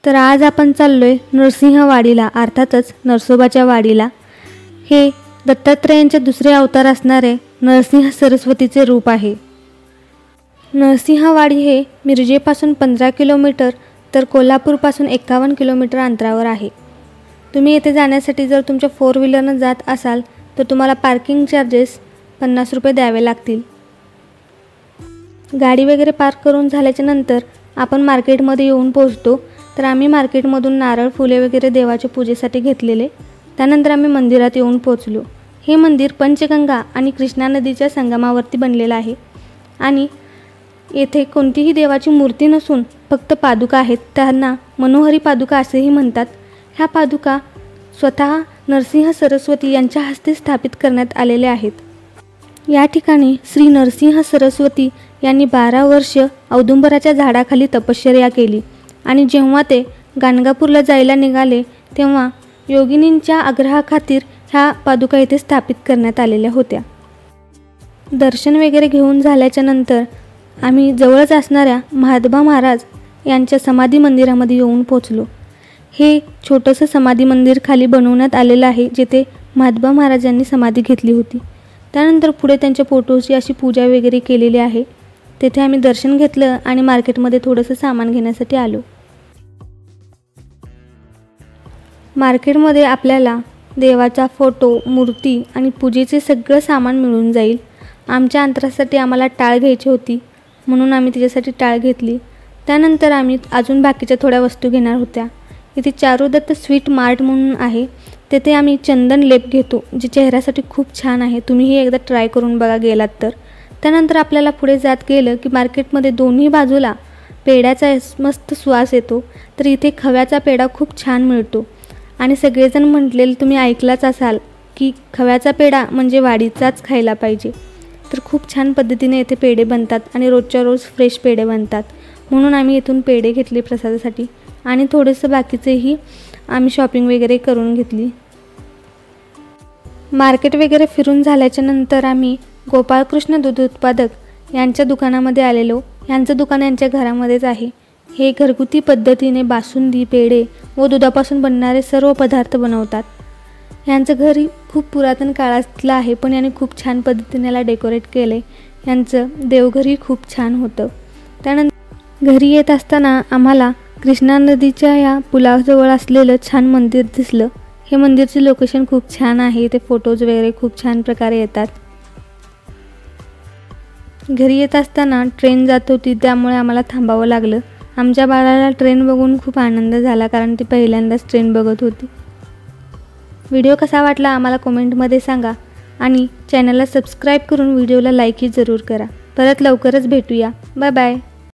तर आज आपण चाललोय नरसिंहवाडीला, अर्थातच नरसोबाच्या वाडीला। हे दत्तात्रेयांचे दुसरे अवतार असणारे नरसिंह सरस्वतीचे रूप आहे। नरसिंहवाडी हे मिरजेपासून 15 किलोमीटर तर कोल्हापूरपासून 51 किलोमीटर अंतरावर आहे। तुम्ही येथे जाण्यासाठी जर तुमच्या 4 व्हीलरने जात असाल तर तुम्हाला पार्किंग चार्जेस 50 रुपये द्यावे लागतील। गाडी वगैरे पार्क करून झाल्याच्या नंतर आपण मार्केटमध्ये येऊन पोहोचतो। तर आम्ही मार्केटमधून नारळ फुले वगैरे देवाच्या पूजेसाठी घेतलेले। त्यानंतर आम्ही मंदिरात येऊन पोहोचलो। हे मंदिर पंचगंगा आणि कृष्णा नदीच्या संगमावरती बनलेले आहे आणि येथे कोणतीही देवाची मूर्ती नसून फक्त पादुका आहेत। त्यांना मनोहरी पादुका असेही म्हणतात। ह्या पादुका स्वतः नरसिंह सरस्वती यांच्या हस्ते स्थापित करण्यात आलेल्या आहेत। या ठिकाणी श्री नरसिंह सरस्वती यांनी 12 वर्ष औदुंबराच्या झाडाखाली तपश्चर्या केली आणि जेव्हा ते गाणगापूरला जायला निघाले तेव्हा योगिनींच्या आग्रहाखातीर ह्या पादुका येथे स्थापित करण्यात आलेल्या होत्या। दर्शन वगैरे घेऊन झाल्याच्या नंतर आम्ही जवळच असणाऱ्या महात्मा महाराज यांच्या समाधी मंदिरामध्ये येऊन पोहोचलो। हे छोटंसं समाधी मंदिर खाली बनवण्यात आलेलं आहे, जिथे महात्मा महाराजांनी समाधी घेतली होती। त्यानंतर पुढे त्यांच्या फोटोची अशी पूजा वगैरे केलेली आहे। तेथे आम्ही दर्शन घेतलं आणि मार्केटमध्ये थोडंसं सामान घेण्यासाठी आलो। मार्केटमध्ये आपल्याला देवाचा फोटो, मूर्ती आणि पूजेचे सगळं सामान मिळून जाईल। आमच्या अंतरासाठी आम्हाला टाळ घ्यायची होती म्हणून आम्ही त्याच्यासाठी टाळ घेतली। त्यानंतर आम्ही अजून बाकीच्या थोड्या वस्तू घेणार होत्या। इथे चारुदत्त स्वीट मार्ट म्हणून आहे, तेथे आम्ही चंदन लेप घेतो, जे चेहऱ्यासाठी खूप छान आहे। तुम्हीही एकदा ट्राय करून बघा गेलात तर। त्यानंतर आपल्याला पुढे जात गेलं की मार्केटमध्ये दोन्ही बाजूला पेड्याचा मस्त सुवास येतो। तर इथे खव्याचा पेढा खूप छान मिळतो आणि सगळेजण म्हटलेले तुम्ही ऐकलाच असाल की खव्याचा पेढा म्हणजे वाडीचाच खायला पाहिजे। तर खूप छान पद्धतीने येथे पेढे बनतात आणि रोजच्या रोज फ्रेश पेढे बनतात, म्हणून आम्ही इथून पेढे घेतले प्रसादासाठी आणि थोडेसं बाकीचेही आम्ही शॉपिंग वगैरे करून घेतली। मार्केट वगैरे फिरून झाल्याच्या नंतर आम्ही गोपाळकृष्ण दूध उत्पादक यांच्या दुकानामध्ये आलेलो। यांचं दुकान यांच्या घरामध्येच आहे। हे घरगुती पद्धतीने बासुंदी, पेढे व दुधापासून बनणारे सर्व पदार्थ बनवतात। यांचं घरी खूप पुरातन काळातलं आहे, पण यांनी खूप छान पद्धतीने याला डेकोरेट केले। यांचं देवघरही खूप छान होतं। त्यानंतर घरी येत असताना आम्हाला कृष्णा नदीच्या या पुलाजवळ असलेलं छान मंदिर दिसलं। हे मंदिरचे लोकेशन खूप छान आहे, ते फोटोज वगैरे खूप छान प्रकारे येतात। घरी येत असताना ट्रेन जात होती, त्यामुळे आम्हाला थांबावं लागलं। आमच्या बाळाला ट्रेन बघून खूप आनंद झाला, कारण ती पहिल्यांदाच ट्रेन बघत होती। व्हिडिओ कसा वाटला आम्हाला कमेंटमध्ये सांगा आणि चॅनलला सबस्क्राईब करून व्हिडिओला लाईकही जरूर करा। परत लवकरच भेटूया। Bye bye.